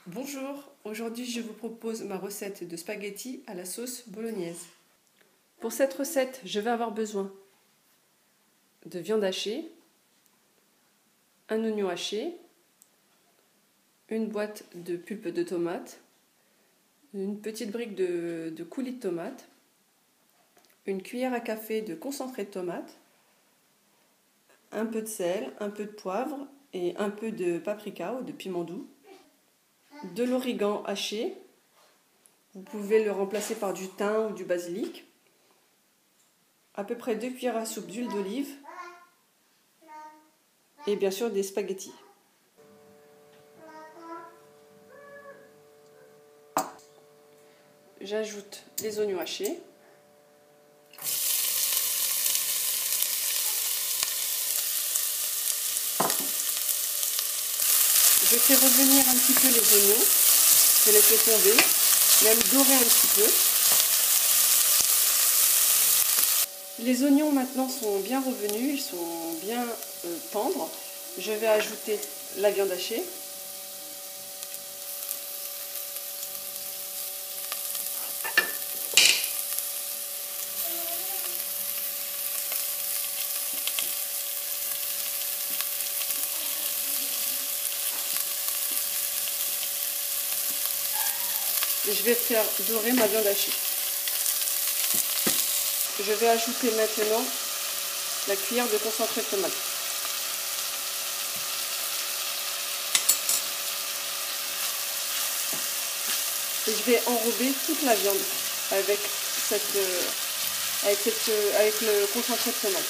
Bonjour, aujourd'hui je vous propose ma recette de spaghettis à la sauce bolognaise. Pour cette recette, je vais avoir besoin de viande hachée, un oignon haché, une boîte de pulpe de tomate, une petite brique de coulis de tomate, une cuillère à café de concentré de tomate, un peu de sel, un peu de poivre et un peu de paprika ou de piment doux, de l'origan haché, vous pouvez le remplacer par du thym ou du basilic, à peu près 2 cuillères à soupe d'huile d'olive et bien sûr des spaghettis. J'ajoute les oignons hachés. Je fais revenir un petit peu les oignons, je les fais tomber, même dorer un petit peu. Les oignons maintenant sont bien revenus, ils sont bien tendres. Je vais ajouter la viande hachée. Et je vais faire dorer ma viande hachée. Je vais ajouter maintenant la cuillère de concentré de tomate. Et je vais enrober toute la viande avec le concentré de tomate.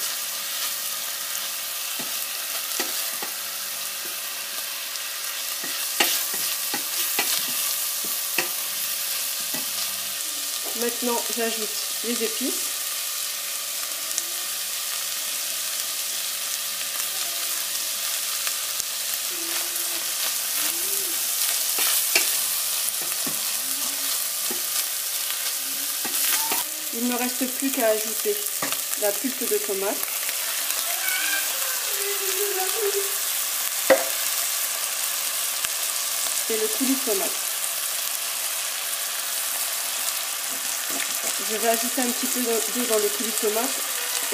Maintenant, j'ajoute les épices. Il ne me reste plus qu'à ajouter la pulpe de tomate. Et le coulis de tomate. Je vais ajouter un petit peu d'eau dans le coulis de tomate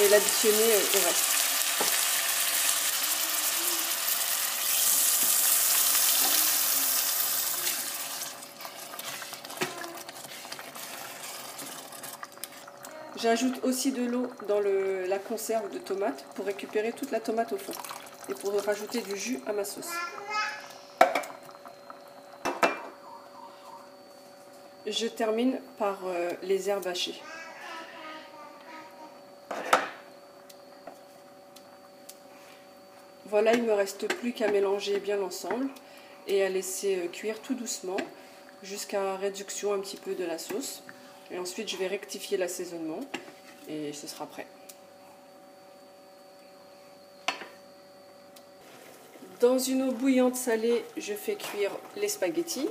et l'additionner au reste. J'ajoute aussi de l'eau dans la conserve de tomates pour récupérer toute la tomate au fond et pour rajouter du jus à ma sauce. Je termine par les herbes hachées. Voilà, il ne me reste plus qu'à mélanger bien l'ensemble et à laisser cuire tout doucement jusqu'à réduction un petit peu de la sauce. Et ensuite, je vais rectifier l'assaisonnement et ce sera prêt. Dans une eau bouillante salée, je fais cuire les spaghettis.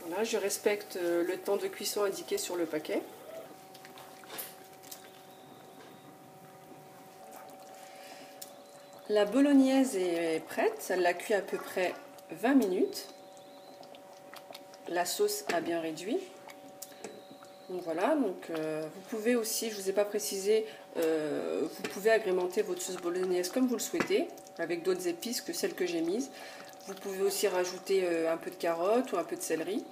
Voilà, je respecte le temps de cuisson indiqué sur le paquet. La bolognaise est prête, elle l'a cuit à peu près 20 minutes. La sauce a bien réduit. Donc voilà, vous pouvez aussi, je ne vous ai pas précisé, vous pouvez agrémenter votre sauce bolognaise comme vous le souhaitez, avec d'autres épices que celles que j'ai mises. Vous pouvez aussi rajouter un peu de carottes ou un peu de céleri.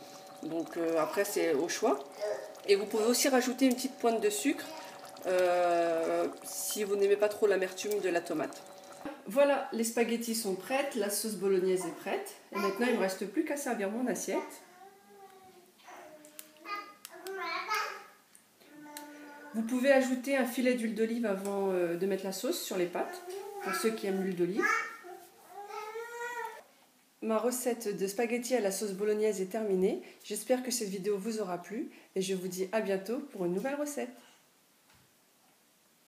Donc après c'est au choix. Et vous pouvez aussi rajouter une petite pointe de sucre si vous n'aimez pas trop l'amertume de la tomate. Voilà, les spaghettis sont prêtes, la sauce bolognaise est prête. Et maintenant il ne me reste plus qu'à servir mon assiette. Vous pouvez ajouter un filet d'huile d'olive avant de mettre la sauce sur les pâtes, pour ceux qui aiment l'huile d'olive. Ma recette de spaghettis à la sauce bolognaise est terminée. J'espère que cette vidéo vous aura plu et je vous dis à bientôt pour une nouvelle recette.